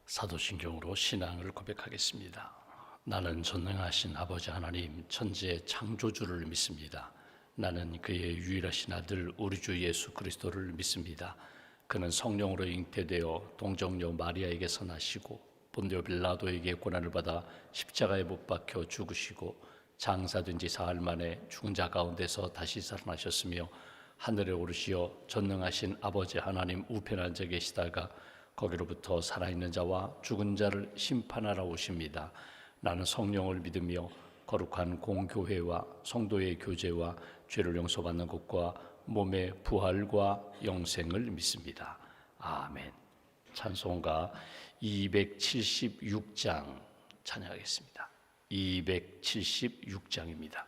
사도신경으로 신앙을 고백하겠습니다. 나는 전능하신 아버지 하나님 천지의 창조주를 믿습니다. 나는 그의 유일하신 아들 우리 주 예수 그리스도를 믿습니다. 그는 성령으로 잉태되어 동정녀 마리아에게서 나시고 본디오 빌라도에게 고난을 받아 십자가에 못 박혀 죽으시고 장사된 지 사흘 만에 죽은 자 가운데서 다시 살아나셨으며 하늘에 오르시어 전능하신 아버지 하나님 우편에 앉아 계시다가 거기로부터 살아있는 자와 죽은 자를 심판하러 오십니다. 나는 성령을 믿으며 거룩한 공교회와 성도의 교제와 죄를 용서받는 것과 몸의 부활과 영생을 믿습니다. 아멘. 찬송가 276장 찬양하겠습니다. 276장입니다.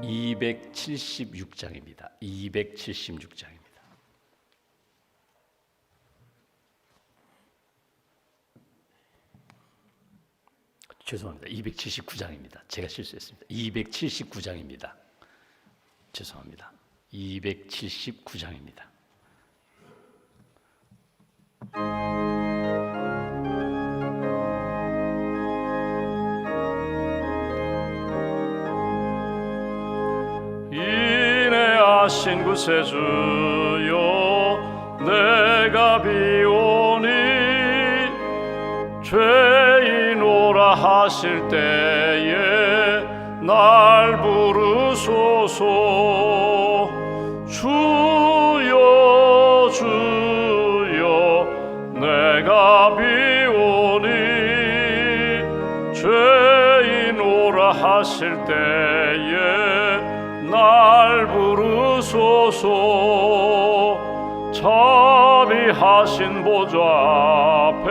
이 276장입니다. 276장입니다. 죄송합니다. 279장입니다. 제가 실수했습니다. 279장입니다. 죄송합니다. 279장입니다. 인내하신 구세주여 내가 비오니 죄인오라 하실 때에 날 부르소서. 주여 주여 내가 비오니 죄인오라 하실 때에 날 부르소서. 자비하신 보좌 앞에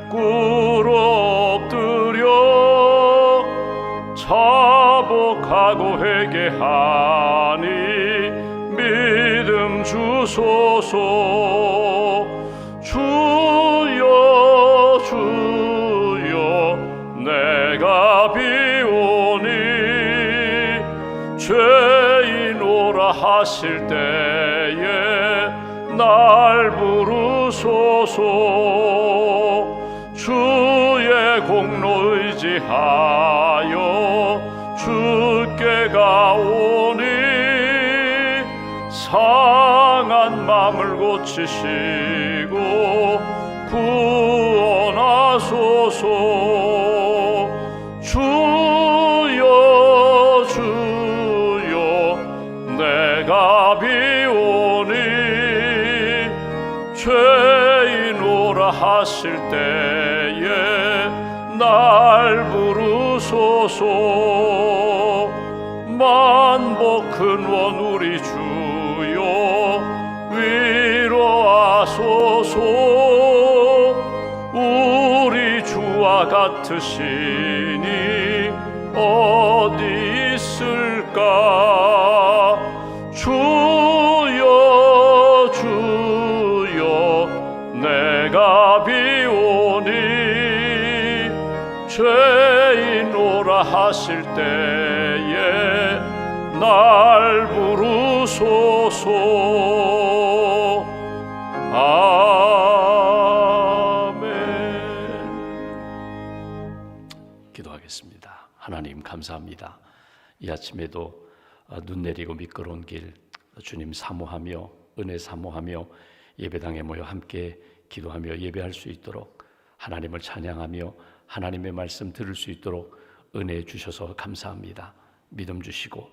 꿇어 엎드려 자복하고 회개하니 믿음 주소서. 주여 주여 내가 비오니 죄인오라 하실 때에 날 부르소서. 주의 공로 의지하여 주께 가오니 상한 맘을 고치시고 구원하소서. 주여 주여 내가 비오니 죄인오라 하실 때에 날 부르소서. 만복 근원 우리 주여 위로하소서. 우리 주와 같으시니 어디 있을까. 주여 주여 내가 비오니 죄인오라 하실 때에 날 부르소서. 아멘. 기도하겠습니다. 하나님 감사합니다. 이 아침에도 눈 내리고 미끄러운 길 주님 사모하며 은혜 사모하며 예배당에 모여 함께 기도하며 예배할 수 있도록 하나님을 찬양하며 하나님의 말씀 들을 수 있도록 은혜 주셔서 감사합니다. 믿음 주시고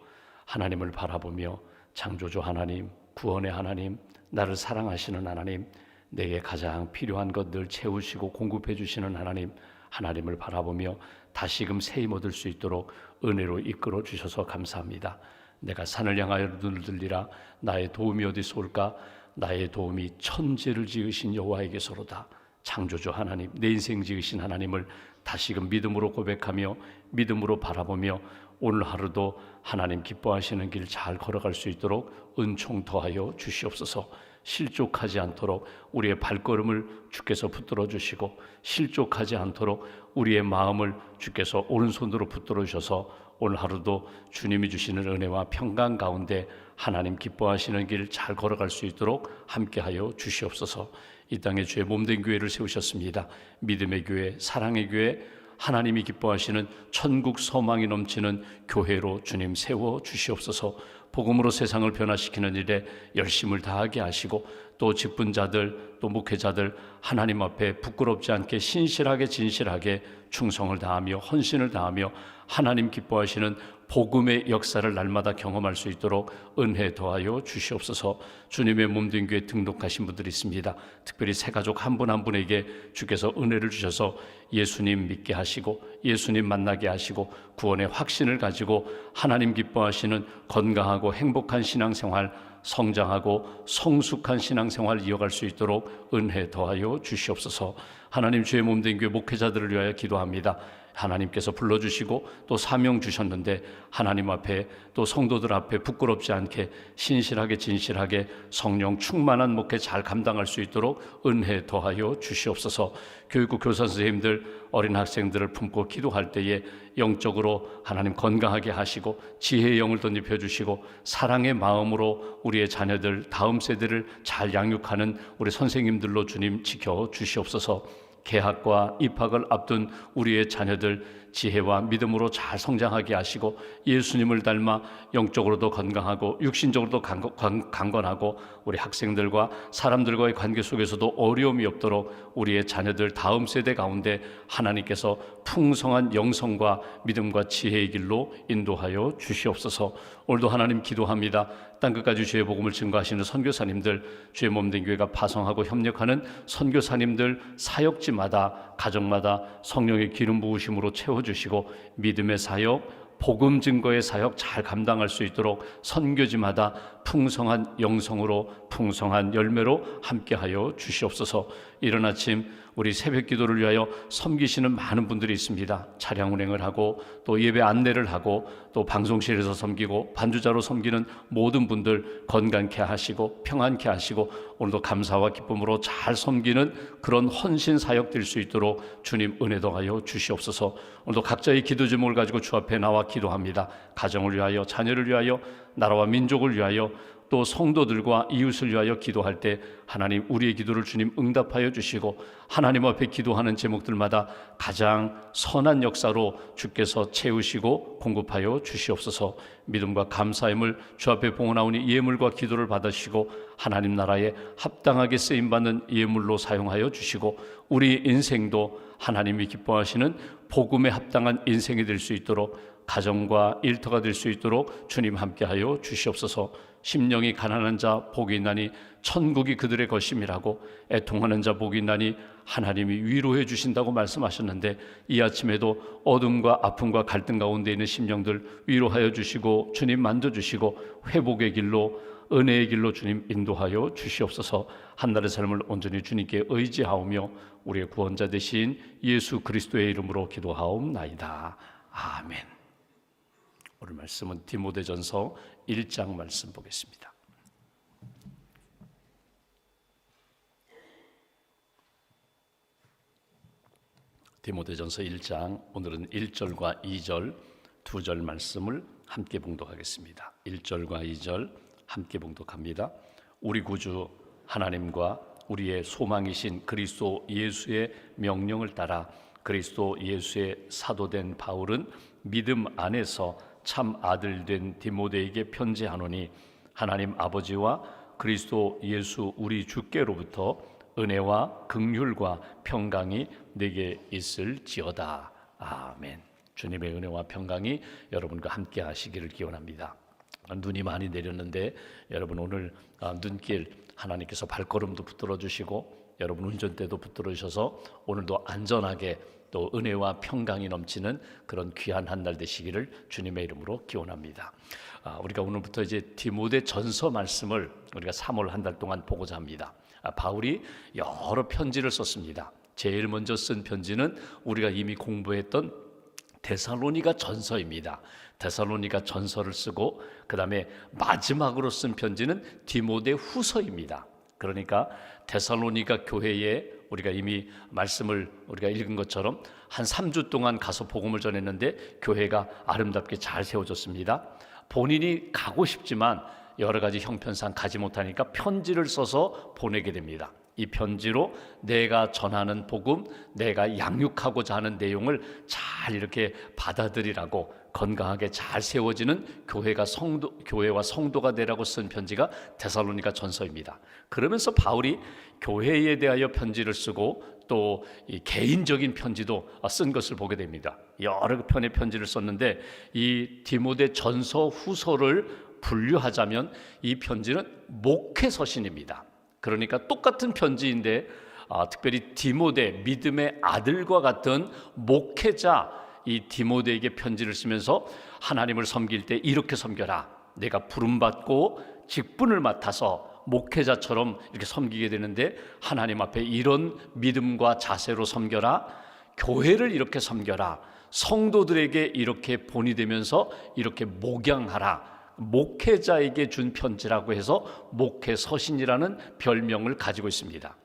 하나님을 바라보며 창조주 하나님, 구원의 하나님, 나를 사랑하시는 하나님, 내게 가장 필요한 것 늘 채우시고 공급해 주시는 하나님, 하나님을 바라보며 다시금 새 힘 얻을 수 있도록 은혜로 이끌어 주셔서 감사합니다. 내가 산을 향하여 눈을 들리라. 나의 도움이 어디서 올까? 나의 도움이 천지를 지으신 여호와에게서로다. 창조주 하나님, 내 인생 지으신 하나님을 다시금 믿음으로 고백하며 믿음으로 바라보며 오늘 하루도 하나님 기뻐하시는 길 잘 걸어갈 수 있도록 은총 더하여 주시옵소서. 실족하지 않도록 우리의 발걸음을 주께서 붙들어 주시고 실족하지 않도록 우리의 마음을 주께서 오른손으로 붙들어 주셔서 오늘 하루도 주님이 주시는 은혜와 평강 가운데 하나님 기뻐하시는 길 잘 걸어갈 수 있도록 함께하여 주시옵소서. 이 땅에 주의 몸된 교회를 세우셨습니다. 믿음의 교회, 사랑의 교회, 하나님이 기뻐하시는 천국 소망이 넘치는 교회로 주님 세워 주시옵소서. 복음으로 세상을 변화시키는 일에 열심을 다하게 하시고, 또 직분자들, 또 목회자들 하나님 앞에 부끄럽지 않게 신실하게 진실하게 충성을 다하며 헌신을 다하며 하나님 기뻐하시는 복음의 역사를 날마다 경험할 수 있도록 은혜 더하여 주시옵소서. 주님의 몸된 교회에 등록하신 분들이 있습니다. 특별히 새 가족 한 분 한 분에게 주께서 은혜를 주셔서 예수님 믿게 하시고 예수님 만나게 하시고 구원의 확신을 가지고 하나님 기뻐하시는 건강하고 행복한 신앙생활, 성장하고 성숙한 신앙생활 이어갈 수 있도록 은혜 더하여 주시옵소서. 하나님, 주의 몸된 교회 목회자들을 위하여 기도합니다. 하나님께서 불러주시고 또 사명 주셨는데 하나님 앞에 또 성도들 앞에 부끄럽지 않게 신실하게 진실하게 성령 충만한 목회 잘 감당할 수 있도록 은혜 더하여 주시옵소서. 교육국 교사 선생님들, 어린 학생들을 품고 기도할 때에 영적으로 하나님 건강하게 하시고 지혜의 영을 덧입혀 주시고 사랑의 마음으로 우리의 자녀들 다음 세대를 잘 양육하는 우리 선생님들로 주님 지켜 주시옵소서. 개학과 입학을 앞둔 우리의 자녀들 지혜와 믿음으로 잘 성장하게 하시고 예수님을 닮아 영적으로도 건강하고 육신적으로도 강건하고 우리 학생들과 사람들과의 관계 속에서도 어려움이 없도록 우리의 자녀들 다음 세대 가운데 하나님께서 풍성한 영성과 믿음과 지혜의 길로 인도하여 주시옵소서. 오늘도 하나님 기도합니다. 땅끝까지 주의 복음을 증거하시는 선교사님들, 주의 몸된 교회가 파송하고 협력하는 선교사님들 사역지마다 가정마다 성령의 기름 부으심으로 채워주시고 믿음의 사역, 복음 증거의 사역 잘 감당할 수 있도록 선교지마다 풍성한 영성으로 풍성한 열매로 함께하여 주시옵소서. 이른 아침 우리 새벽 기도를 위하여 섬기시는 많은 분들이 있습니다. 차량 운행을 하고 또 예배 안내를 하고 또 방송실에서 섬기고 반주자로 섬기는 모든 분들 건강케 하시고 평안케 하시고 오늘도 감사와 기쁨으로 잘 섬기는 그런 헌신 사역 될 수 있도록 주님 은혜 더하여 주시옵소서. 오늘도 각자의 기도 제목을 가지고 주 앞에 나와 기도합니다. 가정을 위하여, 자녀를 위하여, 나라와 민족을 위하여, 또 성도들과 이웃을 위하여 기도할 때 하나님 우리의 기도를 주님 응답하여 주시고 하나님 앞에 기도하는 제목들마다 가장 선한 역사로 주께서 채우시고 공급하여 주시옵소서. 믿음과 감사함을 주 앞에 봉헌하오니 예물과 기도를 받으시고 하나님 나라에 합당하게 쓰임받는 예물로 사용하여 주시고 우리 인생도 하나님이 기뻐하시는 복음에 합당한 인생이 될 수 있도록 가정과 일터가 될 수 있도록 주님 함께하여 주시옵소서. 심령이 가난한 자 복이 있나니 천국이 그들의 것임이라고 애통하는 자 복이 있나니 하나님이 위로해 주신다고 말씀하셨는데 이 아침에도 어둠과 아픔과 갈등 가운데 있는 심령들 위로하여 주시고 주님 만져주시고 회복의 길로 은혜의 길로 주님 인도하여 주시옵소서. 한날의 삶을 온전히 주님께 의지하오며 우리의 구원자 되신 예수 그리스도의 이름으로 기도하옵나이다. 아멘. 오늘 말씀은 디모데전서 1장 말씀 보겠습니다. 디모데전서 1장 오늘은 1절과 2절 두 절 말씀을 함께 봉독하겠습니다. 1절과 2절 함께 봉독합니다. 우리 구주 하나님과 우리의 소망이신 그리스도 예수의 명령을 따라 그리스도 예수의 사도된 바울은 믿음 안에서 참 아들 된 디모데에게 편지하노니 하나님 아버지와 그리스도 예수 우리 주께로부터 은혜와 긍휼과 평강이 내게 있을지어다. 아멘. 주님의 은혜와 평강이 여러분과 함께 하시기를 기원합니다. 눈이 많이 내렸는데 여러분 오늘 눈길 하나님께서 발걸음도 붙들어 주시고 여러분 운전대도 붙들어 주셔서 오늘도 안전하게 또 은혜와 평강이 넘치는 그런 귀한 한 날 되시기를 주님의 이름으로 기원합니다. 우리가 오늘부터 이제 디모데 전서 말씀을 우리가 3월 한 달 동안 보고자 합니다. 바울이 여러 편지를 썼습니다. 제일 먼저 쓴 편지는 우리가 이미 공부했던 데살로니가 전서입니다. 데살로니가 전서를 쓰고 그 다음에 마지막으로 쓴 편지는 디모데 후서입니다. 그러니까 데살로니가 교회에 우리가 이미 말씀을 우리가 읽은 것처럼 한 3주 동안 가서 복음을 전했는데 교회가 아름답게 잘 세워졌습니다. 본인이 가고 싶지만 여러 가지 형편상 가지 못하니까 편지를 써서 보내게 됩니다. 이 편지로 내가 전하는 복음, 내가 양육하고자 하는 내용을 잘 이렇게 받아들이라고, 건강하게 잘 세워지는 교회와 성도가 되라고 쓴 편지가 데살로니가 전서입니다. 그러면서 바울이 교회에 대하여 편지를 쓰고 또 이 개인적인 편지도 쓴 것을 보게 됩니다. 여러 편의 편지를 썼는데 이 디모데 전서 후서를 분류하자면 이 편지는 목회서신입니다. 그러니까 똑같은 편지인데 특별히 디모데, 믿음의 아들과 같은 목회자 이 디모데에게 편지를 쓰면서 하나님을 섬길 때 이렇게 섬겨라, 내가 부름받고 직분을 맡아서 목회자처럼 이렇게 섬기게 되는데 하나님 앞에 이런 믿음과 자세로 섬겨라, 교회를 이렇게 섬겨라, 성도들에게 이렇게 본이 되면서 이렇게 목양하라, 목회자에게 준 편지라고 해서 목회서신이라는 별명을 가지고 있습니다.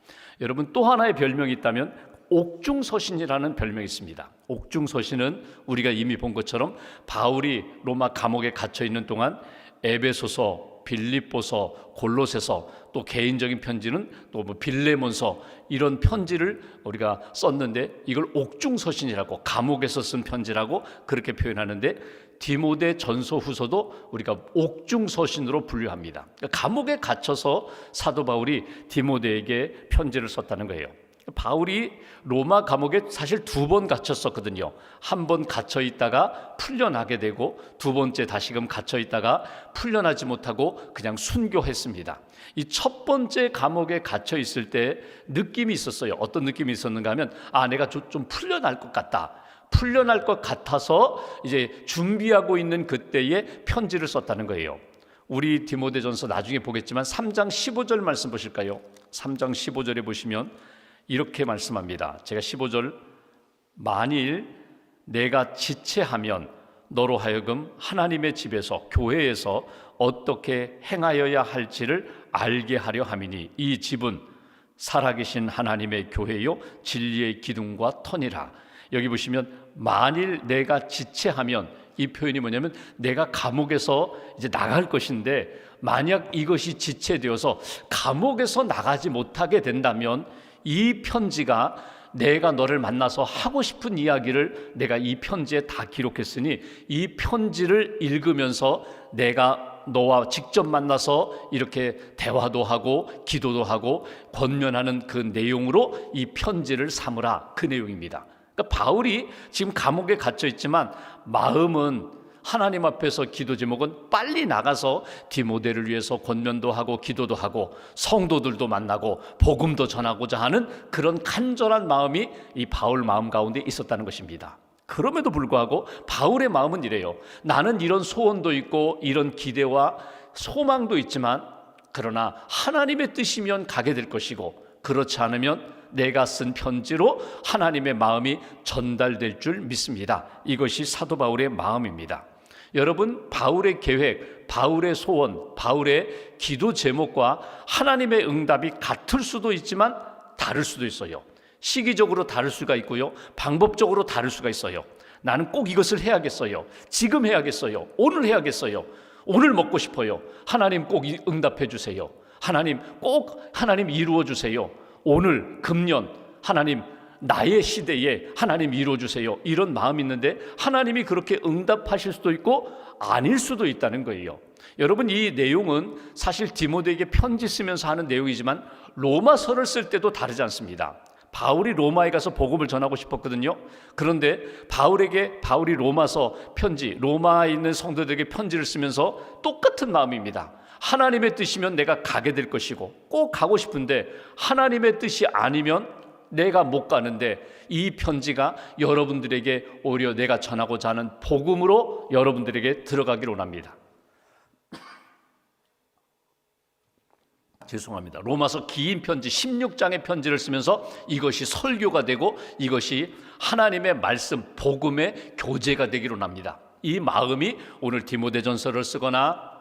여러분, 또 하나의 별명이 있다면 옥중서신이라는 별명이 있습니다. 옥중서신은 우리가 이미 본 것처럼 바울이 로마 감옥에 갇혀 있는 동안 에베소서, 빌립보서, 골로새서, 또 개인적인 편지는 또 빌레몬서, 이런 편지를 우리가 썼는데 이걸 옥중서신이라고, 감옥에서 쓴 편지라고 그렇게 표현하는데 디모데 전서 후서도 우리가 옥중서신으로 분류합니다. 감옥에 갇혀서 사도 바울이 디모데에게 편지를 썼다는 거예요. 바울이 로마 감옥에 사실 2번 갇혔었거든요. 한 번 갇혀 있다가 풀려나게 되고 두 번째 다시금 갇혀 있다가 풀려나지 못하고 그냥 순교했습니다. 이 첫 번째 감옥에 갇혀 있을 때 느낌이 있었어요. 어떤 느낌이 있었는가 하면 내가 좀 풀려날 것 같다, 풀려날 것 같아서 이제 준비하고 있는 그때에 편지를 썼다는 거예요. 우리 디모데전서 나중에 보겠지만 3장 15절 말씀 보실까요? 3장 15절에 보시면 이렇게 말씀합니다. 제가 15절, 만일 내가 지체하면 너로 하여금 하나님의 집에서, 교회에서 어떻게 행하여야 할지를 알게 하려 함이니 이 집은 살아계신 하나님의 교회요 진리의 기둥과 터니라. 여기 보시면 만일 내가 지체하면, 이 표현이 뭐냐면 내가 감옥에서 이제 나갈 것인데 만약 이것이 지체되어서 감옥에서 나가지 못하게 된다면 이 편지가 내가 너를 만나서 하고 싶은 이야기를 내가 이 편지에 다 기록했으니 이 편지를 읽으면서 내가 너와 직접 만나서 이렇게 대화도 하고 기도도 하고 권면하는 그 내용으로 이 편지를 삼으라, 그 내용입니다. 그러니까 바울이 지금 감옥에 갇혀 있지만 마음은 하나님 앞에서 기도 제목은 빨리 나가서 디모데를 위해서 권면도 하고 기도도 하고 성도들도 만나고 복음도 전하고자 하는 그런 간절한 마음이 이 바울 마음 가운데 있었다는 것입니다. 그럼에도 불구하고 바울의 마음은 이래요. 나는 이런 소원도 있고 이런 기대와 소망도 있지만 그러나 하나님의 뜻이면 가게 될 것이고 그렇지 않으면 내가 쓴 편지로 하나님의 마음이 전달될 줄 믿습니다. 이것이 사도 바울의 마음입니다. 여러분, 바울의 계획, 바울의 소원, 바울의 기도 제목과 하나님의 응답이 같을 수도 있지만 다를 수도 있어요. 시기적으로 다를 수가 있고요, 방법적으로 다를 수가 있어요. 나는 꼭 이것을 해야겠어요, 지금 해야겠어요, 오늘 해야겠어요, 오늘 먹고 싶어요, 하나님 꼭 응답해 주세요, 하나님 꼭 하나님 이루어 주세요, 오늘 금년 하나님 나의 시대에 하나님 이루어주세요, 이런 마음이 있는데 하나님이 그렇게 응답하실 수도 있고 아닐 수도 있다는 거예요. 여러분, 이 내용은 사실 디모데에게 편지 쓰면서 하는 내용이지만 로마서를 쓸 때도 다르지 않습니다. 바울이 로마에 가서 복음을 전하고 싶었거든요. 그런데 바울이 로마서 편지, 로마에 있는 성도들에게 편지를 쓰면서 똑같은 마음입니다. 하나님의 뜻이면 내가 가게 될 것이고 꼭 가고 싶은데 하나님의 뜻이 아니면 내가 못 가는데 이 편지가 여러분들에게 오히려 내가 전하고자 하는 복음으로 여러분들에게 들어가기를 원합니다. 죄송합니다. 로마서 긴 편지 16장의 편지를 쓰면서 이것이 설교가 되고 이것이 하나님의 말씀, 복음의 교재가 되기를 원합니다. 이 마음이 오늘 디모데전서를 쓰거나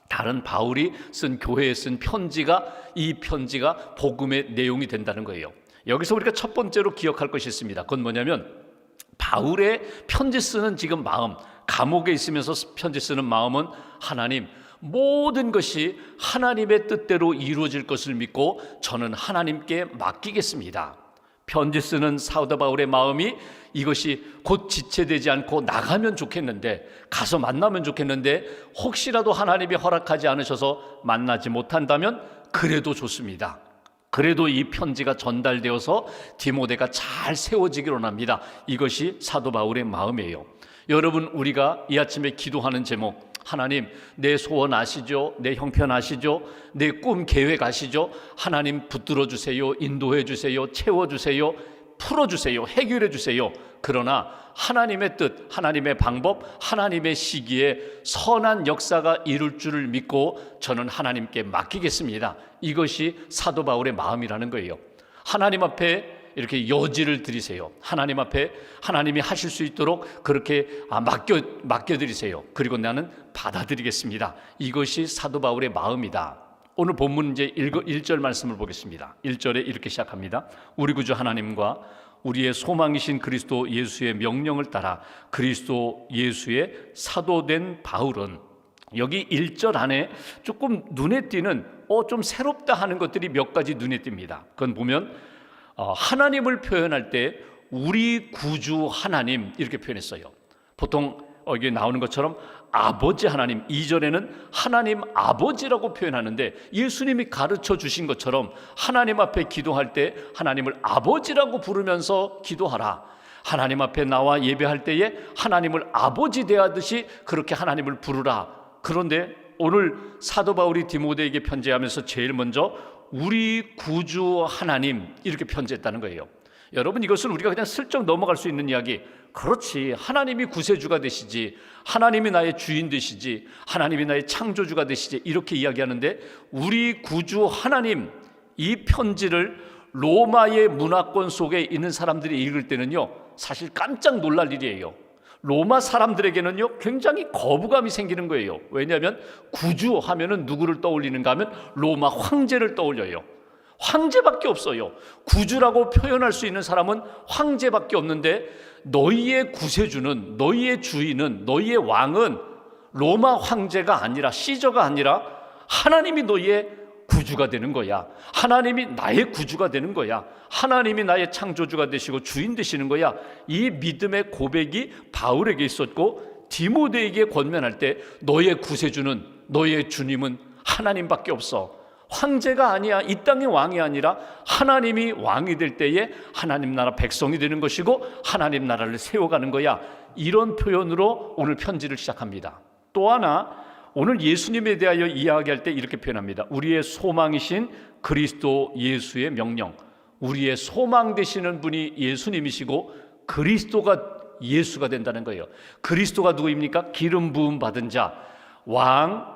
다른 바울이 쓴 교회에 쓴 편지가 이 편지가 복음의 내용이 된다는 거예요. 여기서 우리가 첫 번째로 기억할 것이 있습니다. 그건 뭐냐면 바울의 편지 쓰는 지금 마음, 감옥에 있으면서 편지 쓰는 마음은 하나님, 모든 것이 하나님의 뜻대로 이루어질 것을 믿고 저는 하나님께 맡기겠습니다. 편지 쓰는 사도 바울의 마음이 이것이 곧 지체되지 않고 나가면 좋겠는데, 가서 만나면 좋겠는데 혹시라도 하나님이 허락하지 않으셔서 만나지 못한다면 그래도 좋습니다. 그래도 이 편지가 전달되어서 디모데가 잘 세워지기를 원합니다. 이것이 사도 바울의 마음이에요. 여러분, 우리가 이 아침에 기도하는 제목, 하나님 내 소원 아시죠? 내 형편 아시죠? 내 꿈 계획 아시죠? 하나님 붙들어 주세요. 인도해 주세요. 채워 주세요. 풀어 주세요. 해결해 주세요. 그러나 하나님의 뜻, 하나님의 방법, 하나님의 시기에 선한 역사가 이룰 줄을 믿고 저는 하나님께 맡기겠습니다. 이것이 사도 바울의 마음이라는 거예요. 하나님 앞에 이렇게 여지를 드리세요. 하나님 앞에 하나님이 하실 수 있도록 그렇게 맡겨드리세요. 그리고 나는 받아들이겠습니다. 이것이 사도 바울의 마음이다. 오늘 본문 이제 1절 말씀을 보겠습니다. 1절에 이렇게 시작합니다. 우리 구주 하나님과 우리의 소망이신 그리스도 예수의 명령을 따라 그리스도 예수의 사도된 바울은, 여기 1절 안에 조금 눈에 띄는 좀 새롭다 하는 것들이 몇 가지 눈에 띕니다. 그건 보면 하나님을 표현할 때 우리 구주 하나님 이렇게 표현했어요. 보통 여기 나오는 것처럼 아버지 하나님, 2절에는 하나님 아버지라고 표현하는데 예수님이 가르쳐 주신 것처럼 하나님 앞에 기도할 때 하나님을 아버지라고 부르면서 기도하라. 하나님 앞에 나와 예배할 때에 하나님을 아버지 대하듯이 그렇게 하나님을 부르라. 그런데 오늘 사도 바울이 디모데에게 편지하면서 제일 먼저 우리 구주 하나님 이렇게 편지했다는 거예요. 여러분, 이것은 우리가 그냥 슬쩍 넘어갈 수 있는 이야기, 그렇지, 하나님이 구세주가 되시지, 하나님이 나의 주인 되시지, 하나님이 나의 창조주가 되시지, 이렇게 이야기하는데 우리 구주 하나님, 이 편지를 로마의 문화권 속에 있는 사람들이 읽을 때는요 사실 깜짝 놀랄 일이에요. 로마 사람들에게는요 굉장히 거부감이 생기는 거예요. 왜냐하면 구주 하면은 누구를 떠올리는가 하면 로마 황제를 떠올려요. 황제밖에 없어요. 구주라고 표현할 수 있는 사람은 황제밖에 없는데 너희의 구세주는, 너희의 주인은, 너희의 왕은 로마 황제가 아니라, 시저가 아니라 하나님이 너희의 구주가 되는 거야. 하나님이 나의 구주가 되는 거야. 하나님이 나의 창조주가 되시고 주인 되시는 거야. 이 믿음의 고백이 바울에게 있었고 디모데에게 권면할 때 너의 구세주는, 너의 주님은 하나님밖에 없어. 황제가 아니야. 이 땅의 왕이 아니라 하나님이 왕이 될 때에 하나님 나라 백성이 되는 것이고 하나님 나라를 세워가는 거야. 이런 표현으로 오늘 편지를 시작합니다. 또 하나, 오늘 예수님에 대하여 이야기할 때 이렇게 표현합니다. 우리의 소망이신 그리스도 예수의 명령. 우리의 소망 되시는 분이 예수님이시고 그리스도가 예수가 된다는 거예요. 그리스도가 누구입니까? 기름 부음 받은 자, 왕,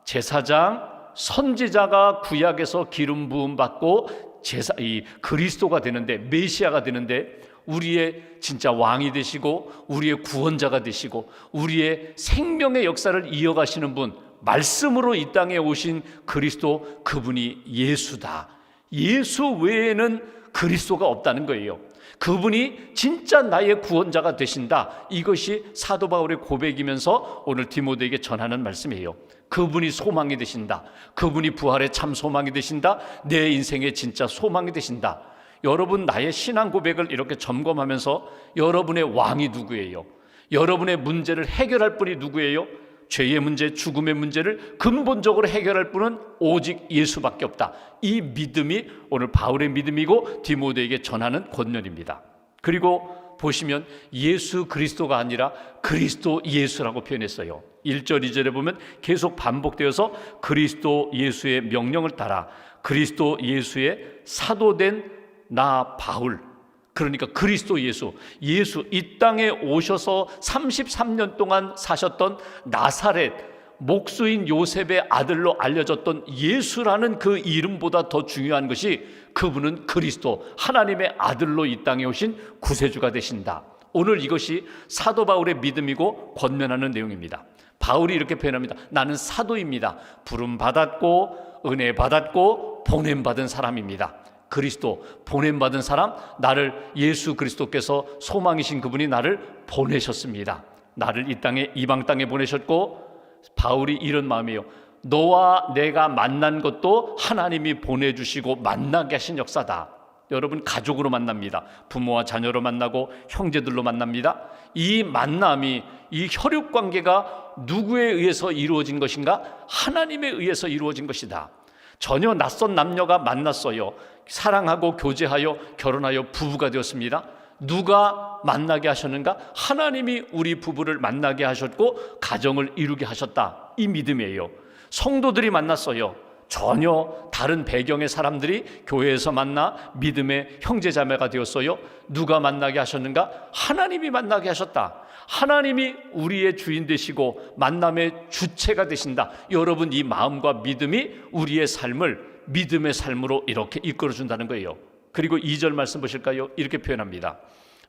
제사장, 선지자가 구약에서 기름 부음 받고 이 그리스도가 되는데, 메시아가 되는데 우리의 진짜 왕이 되시고 우리의 구원자가 되시고 우리의 생명의 역사를 이어가시는 분, 말씀으로 이 땅에 오신 그리스도, 그분이 예수다. 예수 외에는 그리스도가 없다는 거예요. 그분이 진짜 나의 구원자가 되신다. 이것이 사도 바울의 고백이면서 오늘 디모데에게 전하는 말씀이에요. 그분이 소망이 되신다. 그분이 부활의 참 소망이 되신다. 내 인생의 진짜 소망이 되신다. 여러분, 나의 신앙 고백을 이렇게 점검하면서 여러분의 왕이 누구예요? 여러분의 문제를 해결할 분이 누구예요? 죄의 문제, 죽음의 문제를 근본적으로 해결할 분은 오직 예수밖에 없다. 이 믿음이 오늘 바울의 믿음이고 디모데에게 전하는 권면입니다. 그리고 보시면 예수 그리스도가 아니라 그리스도 예수라고 표현했어요. 1절 2절에 보면 계속 반복되어서 그리스도 예수의 명령을 따라 그리스도 예수의 사도된 나 바울, 그러니까 그리스도 예수, 이 땅에 오셔서 33년 동안 사셨던 나사렛 목수인 요셉의 아들로 알려졌던 예수라는 그 이름보다 더 중요한 것이 그분은 그리스도, 하나님의 아들로 이 땅에 오신 구세주가 되신다. 오늘 이것이 사도 바울의 믿음이고 권면하는 내용입니다. 바울이 이렇게 표현합니다. 나는 사도입니다. 부름 받았고 은혜 받았고 보냄 받은 사람입니다. 그리스도 보냄 받은 사람, 나를 예수 그리스도께서 소망이신 그분이 나를 보내셨습니다. 나를 이 땅에 이방 땅에 보내셨고, 바울이 이런 마음이에요. 너와 내가 만난 것도 하나님이 보내주시고 만나게 하신 역사다. 여러분, 가족으로 만납니다. 부모와 자녀로 만나고 형제들로 만납니다. 이 만남이, 이 혈육관계가 누구에 의해서 이루어진 것인가? 하나님에 의해서 이루어진 것이다. 전혀 낯선 남녀가 만났어요. 사랑하고 교제하여 결혼하여 부부가 되었습니다. 누가 만나게 하셨는가? 하나님이 우리 부부를 만나게 하셨고 가정을 이루게 하셨다. 이 믿음이에요. 성도들이 만났어요. 전혀 다른 배경의 사람들이 교회에서 만나 믿음의 형제자매가 되었어요. 누가 만나게 하셨는가? 하나님이 만나게 하셨다. 하나님이 우리의 주인 되시고 만남의 주체가 되신다. 여러분, 이 마음과 믿음이 우리의 삶을 믿음의 삶으로 이렇게 이끌어준다는 거예요. 그리고 2절 말씀 보실까요? 이렇게 표현합니다.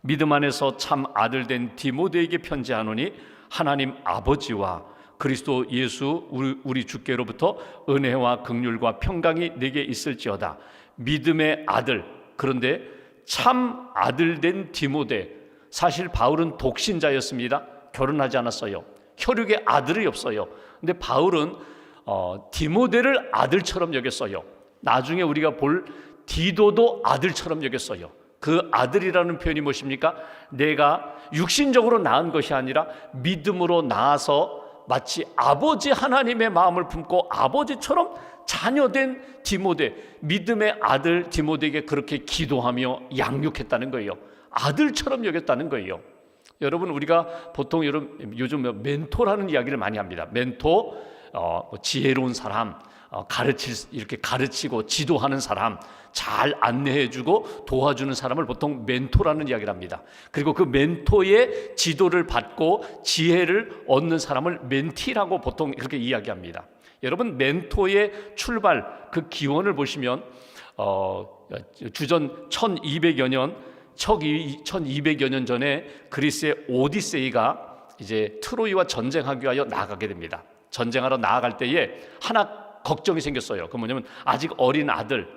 믿음 안에서 참 아들 된 디모데에게 편지하노니 하나님 아버지와 그리스도 예수 우리 주께로부터 은혜와 긍휼과 평강이 내게 있을지어다. 믿음의 아들, 그런데 참 아들 된 디모데. 사실 바울은 독신자였습니다. 결혼하지 않았어요. 혈육에 아들이 없어요. 근데 바울은 디모데를 아들처럼 여겼어요. 나중에 우리가 볼 디도도 아들처럼 여겼어요. 그 아들이라는 표현이 무엇입니까? 내가 육신적으로 낳은 것이 아니라 믿음으로 낳아서 마치 아버지 하나님의 마음을 품고 아버지처럼 자녀된 디모데, 믿음의 아들 디모데에게 그렇게 기도하며 양육했다는 거예요. 아들처럼 여겼다는 거예요. 여러분, 우리가 보통 요즘 멘토라는 이야기를 많이 합니다. 멘토, 지혜로운 사람, 이렇게 가르치고 지도하는 사람, 잘 안내해주고 도와주는 사람을 보통 멘토라는 이야기를 합니다. 그리고 그 멘토의 지도를 받고 지혜를 얻는 사람을 멘티라고 보통 이렇게 이야기합니다. 여러분, 멘토의 출발, 그 기원을 보시면 주전 1200여 년 전에 그리스의 오디세이가 이제 트로이와 전쟁하기 위하여 나가게 됩니다. 전쟁하러 나아갈 때에 하나 걱정이 생겼어요. 그 뭐냐면, 아직 어린 아들,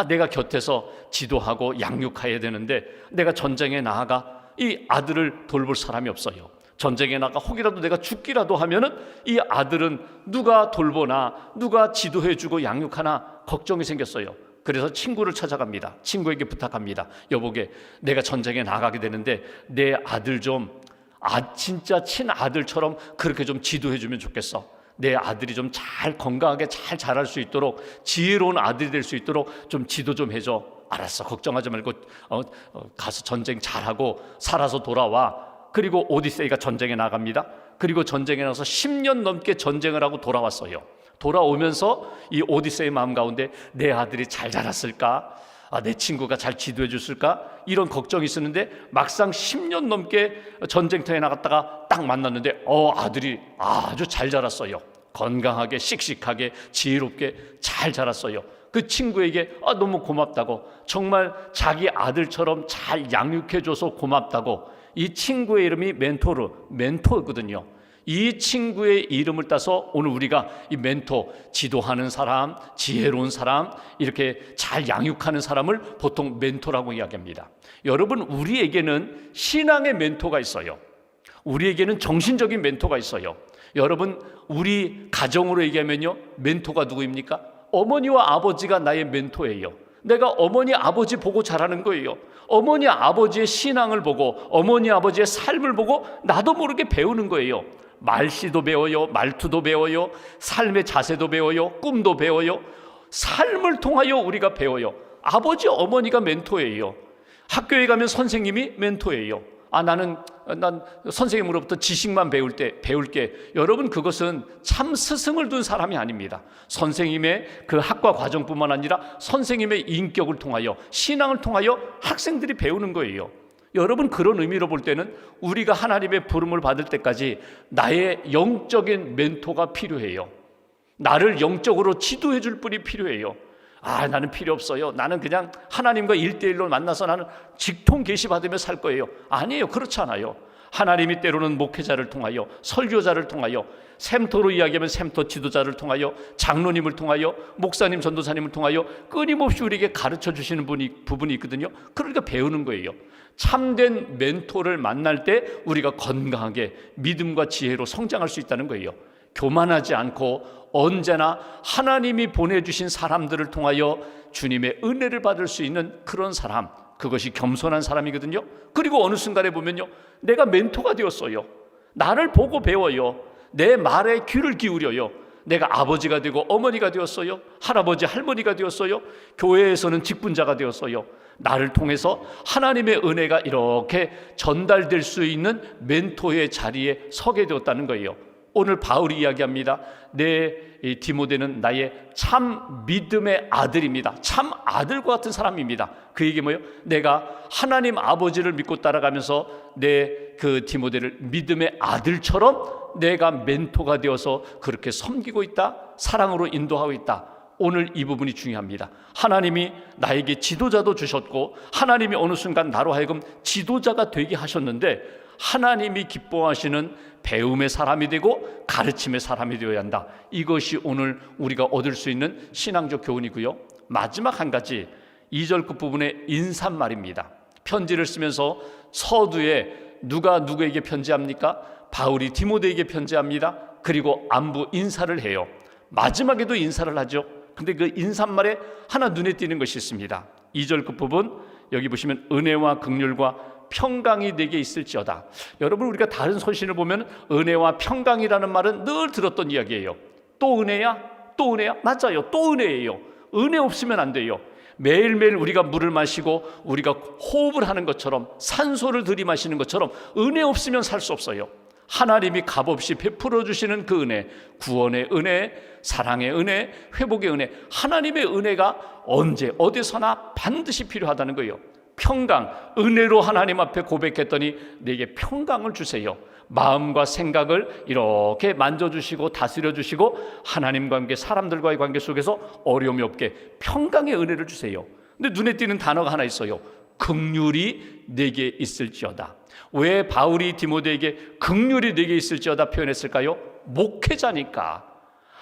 내가 곁에서 지도하고 양육해야 되는데 내가 전쟁에 나아가 이 아들을 돌볼 사람이 없어요. 전쟁에 나가 혹이라도 내가 죽기라도 하면은 이 아들은 누가 돌보나, 누가 지도해주고 양육하나 걱정이 생겼어요. 그래서 친구를 찾아갑니다. 친구에게 부탁합니다. 여보게, 내가 전쟁에 나가게 되는데 내 아들 좀 진짜 친아들처럼 그렇게 좀 지도해주면 좋겠어. 내 아들이 좀 잘 건강하게 잘 자랄 수 있도록, 지혜로운 아들이 될 수 있도록 좀 지도 좀 해줘. 알았어, 걱정하지 말고 가서 전쟁 잘하고 살아서 돌아와. 그리고 오디세이가 전쟁에 나갑니다. 그리고 전쟁에 나가서 10년 넘게 전쟁을 하고 돌아왔어요. 돌아오면서 이 오디세이의 마음 가운데 내 아들이 잘 자랐을까? 내 친구가 잘 지도해 줬을까? 이런 걱정이 있었는데 막상 10년 넘게 전쟁터에 나갔다가 딱 만났는데 아들이 아주 잘 자랐어요. 건강하게, 씩씩하게, 지혜롭게 잘 자랐어요. 그 친구에게 너무 고맙다고, 정말 자기 아들처럼 잘 양육해줘서 고맙다고. 이 친구의 이름이 멘토거든요. 이 친구의 이름을 따서 오늘 우리가 이 멘토, 지도하는 사람, 지혜로운 사람, 이렇게 잘 양육하는 사람을 보통 멘토라고 이야기합니다. 여러분, 우리에게는 신앙의 멘토가 있어요. 우리에게는 정신적인 멘토가 있어요. 여러분, 우리 가정으로 얘기하면요, 멘토가 누구입니까? 어머니와 아버지가 나의 멘토예요. 내가 어머니 아버지 보고 자라는 거예요. 어머니 아버지의 신앙을 보고, 어머니 아버지의 삶을 보고 나도 모르게 배우는 거예요. 말씨도 배워요, 말투도 배워요, 삶의 자세도 배워요, 꿈도 배워요. 삶을 통하여 우리가 배워요. 아버지 어머니가 멘토예요. 학교에 가면 선생님이 멘토예요. 난 선생님으로부터 지식만 배울게. 여러분, 그것은 참 스승을 둔 사람이 아닙니다. 선생님의 그 학과 과정뿐만 아니라 선생님의 인격을 통하여, 신앙을 통하여 학생들이 배우는 거예요. 여러분, 그런 의미로 볼 때는 우리가 하나님의 부름을 받을 때까지 나의 영적인 멘토가 필요해요. 나를 영적으로 지도해 줄 분이 필요해요. 나는 필요 없어요. 나는 그냥 하나님과 1대1로 만나서 나는 직통 계시 받으며 살 거예요. 아니에요. 그렇지 않아요. 하나님이 때로는 목회자를 통하여, 설교자를 통하여, 샘토로 이야기하면 샘토 지도자를 통하여, 장로님을 통하여, 목사님, 전도사님을 통하여 끊임없이 우리에게 가르쳐 주시는 부분이 있거든요. 그러니까 배우는 거예요. 참된 멘토를 만날 때 우리가 건강하게 믿음과 지혜로 성장할 수 있다는 거예요. 교만하지 않고 언제나 하나님이 보내주신 사람들을 통하여 주님의 은혜를 받을 수 있는 그런 사람, 그것이 겸손한 사람이거든요. 그리고 어느 순간에 보면요, 내가 멘토가 되었어요. 나를 보고 배워요. 내 말에 귀를 기울여요. 내가 아버지가 되고 어머니가 되었어요. 할아버지, 할머니가 되었어요. 교회에서는 직분자가 되었어요. 나를 통해서 하나님의 은혜가 이렇게 전달될 수 있는 멘토의 자리에 서게 되었다는 거예요. 오늘 바울이 이야기합니다. 내 디모데는 나의 참 믿음의 아들입니다. 참 아들과 같은 사람입니다. 그 얘기 뭐예요? 내가 하나님 아버지를 믿고 따라가면서 내 그 디모데를 믿음의 아들처럼 내가 멘토가 되어서 그렇게 섬기고 있다. 사랑으로 인도하고 있다. 오늘 이 부분이 중요합니다. 하나님이 나에게 지도자도 주셨고 하나님이 어느 순간 나로 하여금 지도자가 되게 하셨는데 하나님이 기뻐하시는 배움의 사람이 되고 가르침의 사람이 되어야 한다. 이것이 오늘 우리가 얻을 수 있는 신앙적 교훈이고요. 마지막 한 가지 2절 끝부분의 인사말입니다. 편지를 쓰면서 서두에 누가 누구에게 편지합니까? 바울이 디모데에게 편지합니다. 그리고 안부 인사를 해요. 마지막에도 인사를 하죠. 근데 그 인사말에 하나 눈에 띄는 것이 있습니다. 2절 끝부분 여기 보시면 은혜와 긍휼과 평강이 내게 있을지어다. 여러분, 우리가 다른 서신을 보면 은혜와 평강이라는 말은 늘 들었던 이야기예요. 또 은혜야? 또 은혜야? 맞아요. 또 은혜예요. 은혜 없으면 안 돼요. 매일매일 우리가 물을 마시고 우리가 호흡을 하는 것처럼, 산소를 들이마시는 것처럼 은혜 없으면 살 수 없어요. 하나님이 값없이 베풀어 주시는 그 은혜, 구원의 은혜, 사랑의 은혜, 회복의 은혜, 하나님의 은혜가 언제 어디서나 반드시 필요하다는 거예요. 평강, 은혜로 하나님 앞에 고백했더니 내게 평강을 주세요. 마음과 생각을 이렇게 만져주시고 다스려주시고 하나님과 함께 사람들과의 관계 속에서 어려움이 없게 평강의 은혜를 주세요. 근데 눈에 띄는 단어가 하나 있어요. 긍휼이 내게 있을지어다. 왜 바울이 디모데에게 긍휼이 내게 있을지어다 표현했을까요? 목회자니까,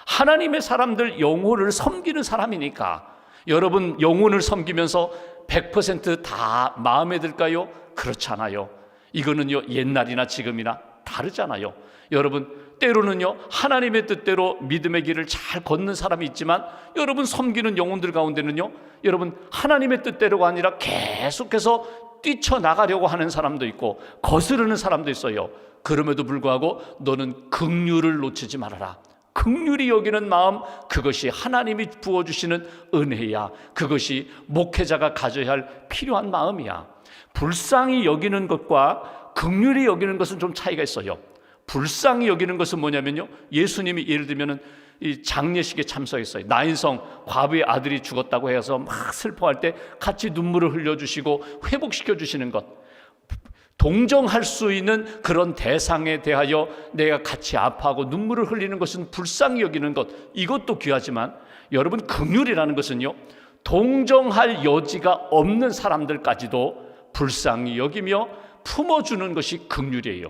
하나님의 사람들 영혼을 섬기는 사람이니까. 여러분, 영혼을 섬기면서 100% 마음에 들까요? 그렇지 않아요. 이거는요, 옛날이나 지금이나 다르잖아요. 여러분, 때로는요, 하나님의 뜻대로 믿음의 길을 잘 걷는 사람이 있지만 여러분 섬기는 영혼들 가운데는요, 여러분 하나님의 뜻대로가 아니라 계속해서 뛰쳐나가려고 하는 사람도 있고 거스르는 사람도 있어요. 그럼에도 불구하고 너는 긍휼을 놓치지 말아라. 긍휼히 여기는 마음, 그것이 하나님이 부어주시는 은혜야. 그것이 목회자가 가져야 할 필요한 마음이야. 불쌍히 여기는 것과 긍휼히 여기는 것은 좀 차이가 있어요. 불쌍히 여기는 것은 뭐냐면요, 예수님이 예를 들면은 이 장례식에 참석했어요. 나인성 과부의 아들이 죽었다고 해서 막 슬퍼할 때 같이 눈물을 흘려주시고 회복시켜 주시는 것, 동정할 수 있는 그런 대상에 대하여 내가 같이 아파하고 눈물을 흘리는 것은 불쌍히 여기는 것, 이것도 귀하지만 여러분, 긍휼이라는 것은요, 동정할 여지가 없는 사람들까지도 불쌍히 여기며 품어주는 것이 긍휼이에요.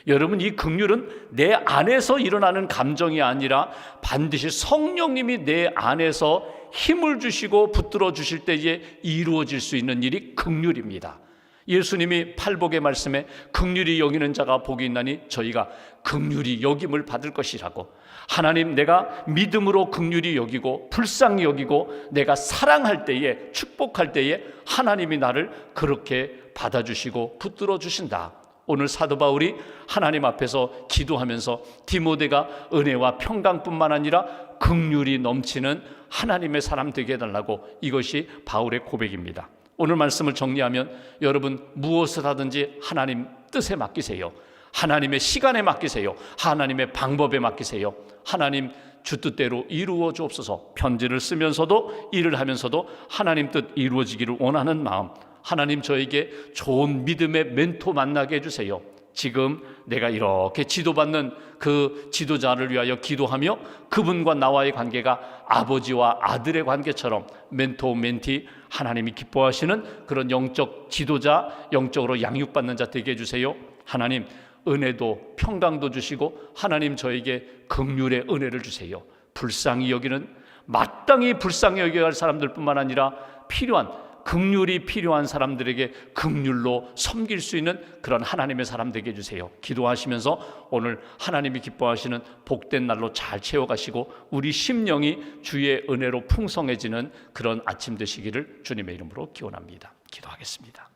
여러분, 이 긍휼은 내 안에서 일어나는 감정이 아니라 반드시 성령님이 내 안에서 힘을 주시고 붙들어 주실 때에 이루어질 수 있는 일이 긍휼입니다. 예수님이 팔복의 말씀에 긍휼히 여기는 자가 복이 있나니 저희가 긍휼히 여김을 받을 것이라고. 하나님, 내가 믿음으로 긍휼히 여기고 불쌍히 여기고 내가 사랑할 때에, 축복할 때에 하나님이 나를 그렇게 받아주시고 붙들어 주신다. 오늘 사도 바울이 하나님 앞에서 기도하면서 디모데가 은혜와 평강뿐만 아니라 긍휼이 넘치는 하나님의 사람 되게 해달라고, 이것이 바울의 고백입니다. 오늘 말씀을 정리하면 여러분, 무엇을 하든지 하나님 뜻에 맡기세요. 하나님의 시간에 맡기세요. 하나님의 방법에 맡기세요. 하나님 주 뜻대로 이루어 주옵소서. 편지를 쓰면서도 일을 하면서도 하나님 뜻 이루어지기를 원하는 마음, 하나님 저에게 좋은 믿음의 멘토 만나게 해주세요. 지금 내가 이렇게 지도받는 그 지도자를 위하여 기도하며 그분과 나와의 관계가 아버지와 아들의 관계처럼 멘토, 멘티, 하나님이 기뻐하시는 그런 영적 지도자, 영적으로 양육받는 자 되게 해주세요. 하나님, 은혜도 평강도 주시고 하나님 저에게 긍휼의 은혜를 주세요. 불쌍히 여기는 마땅히 불쌍히 여겨야 할 사람들뿐만 아니라 필요한 긍휼이 필요한 사람들에게 긍휼로 섬길 수 있는 그런 하나님의 사람 되게 해주세요. 기도하시면서 오늘 하나님이 기뻐하시는 복된 날로 잘 채워가시고 우리 심령이 주의 은혜로 풍성해지는 그런 아침 되시기를 주님의 이름으로 기원합니다. 기도하겠습니다.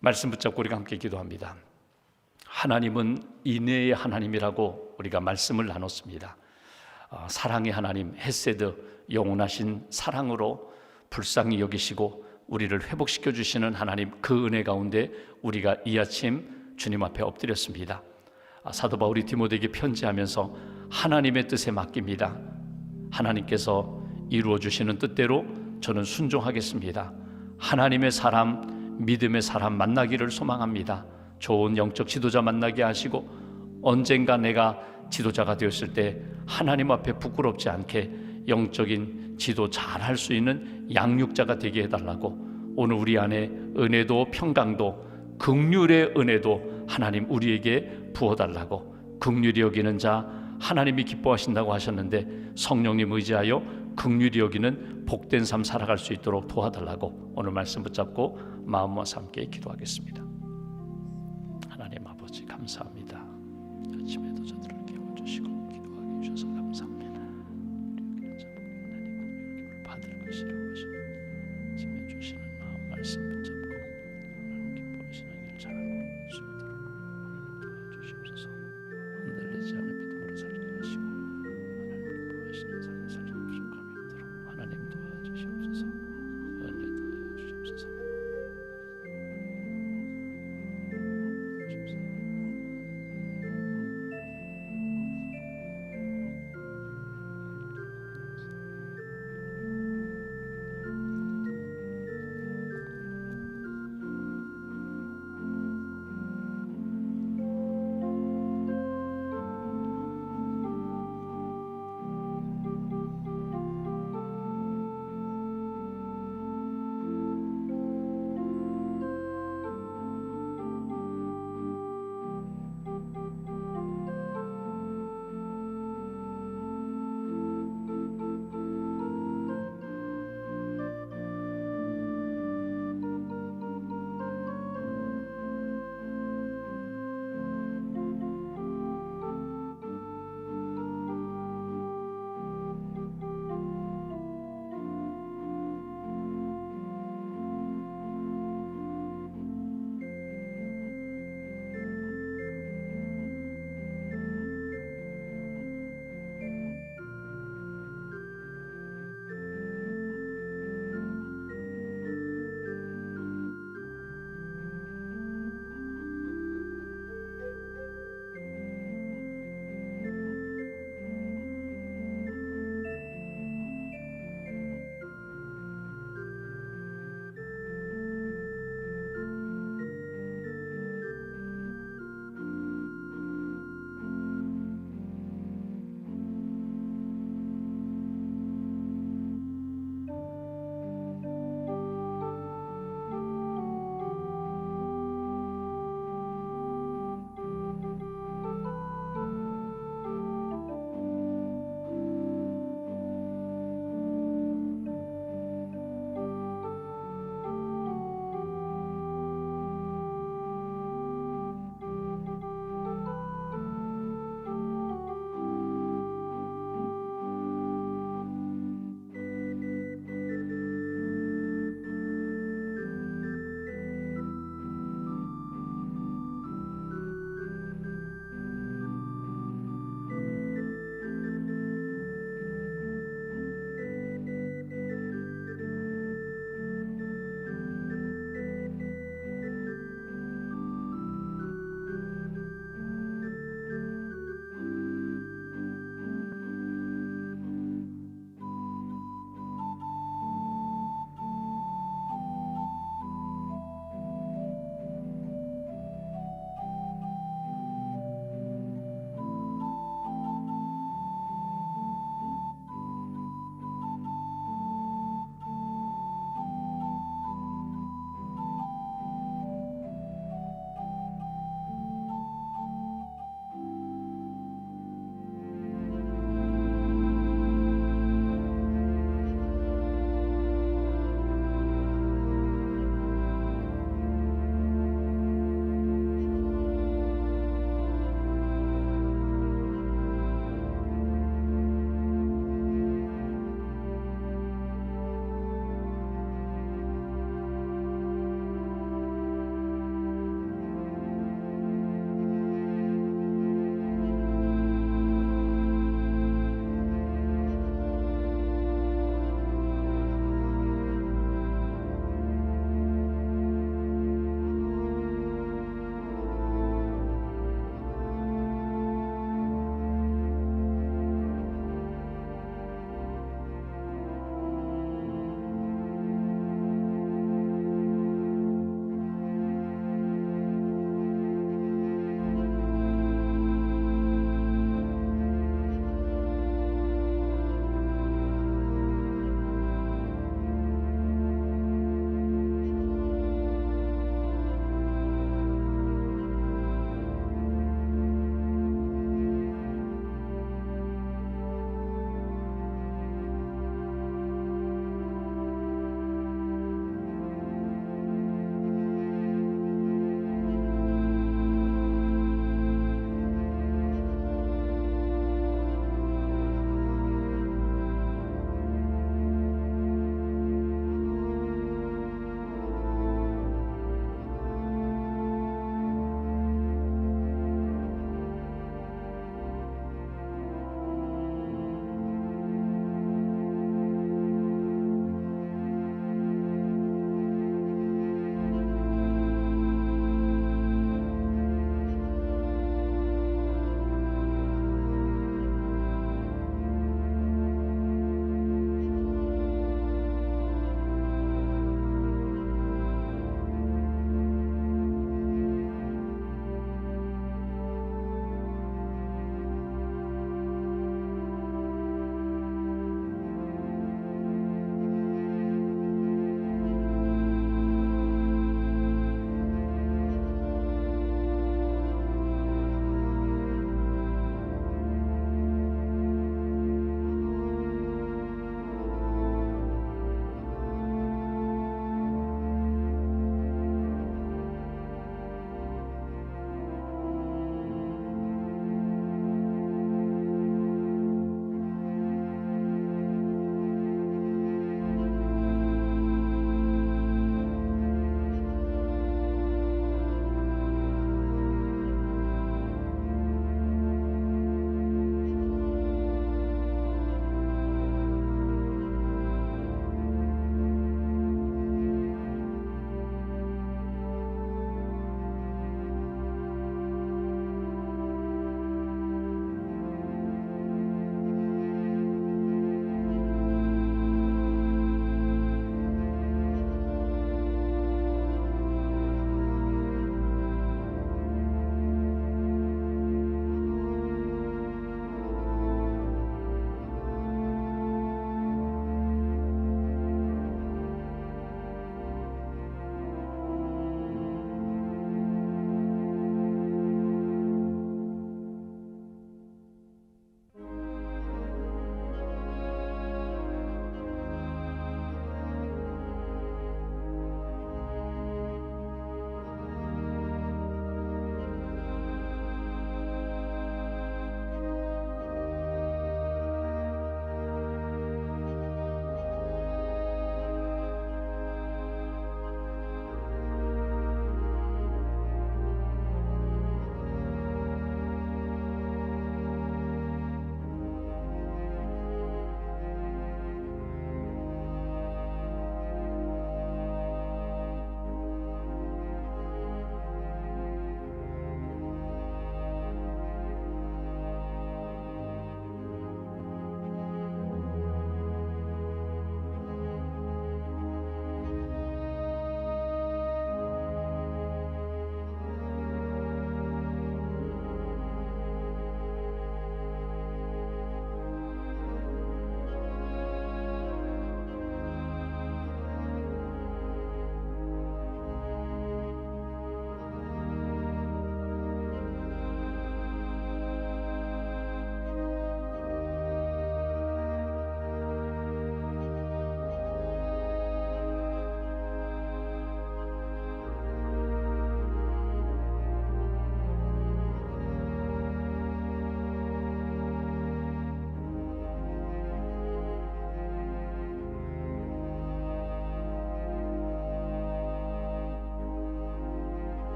말씀 붙잡고 우리가 함께 기도합니다. 하나님은 인애의 하나님이라고 우리가 말씀을 나눴습니다. 사랑의 하나님, 헤세드, 영원하신 사랑으로 불쌍히 여기시고 우리를 회복시켜 주시는 하나님, 그 은혜 가운데 우리가 이 아침 주님 앞에 엎드렸습니다. 사도 바울이 디모데에게 편지하면서 하나님의 뜻에 맡깁니다. 하나님께서 이루어 주시는 뜻대로 저는 순종하겠습니다. 하나님의 사람, 믿음의 사람 만나기를 소망합니다. 좋은 영적 지도자 만나게 하시고 언젠가 내가 지도자가 되었을 때 하나님 앞에 부끄럽지 않게 영적인 지도 잘 할 수 있는 양육자가 되게 해달라고, 오늘 우리 안에 은혜도 평강도 긍휼의 은혜도 하나님 우리에게 부어달라고, 긍휼히 여기는 자 하나님이 기뻐하신다고 하셨는데 성령님 의지하여 긍휼히 여기는 복된 삶 살아갈 수 있도록 도와달라고 오늘 말씀 붙잡고 마음 모아서 함께 기도하겠습니다. 하나님 아버지 감사합니다. 아침에도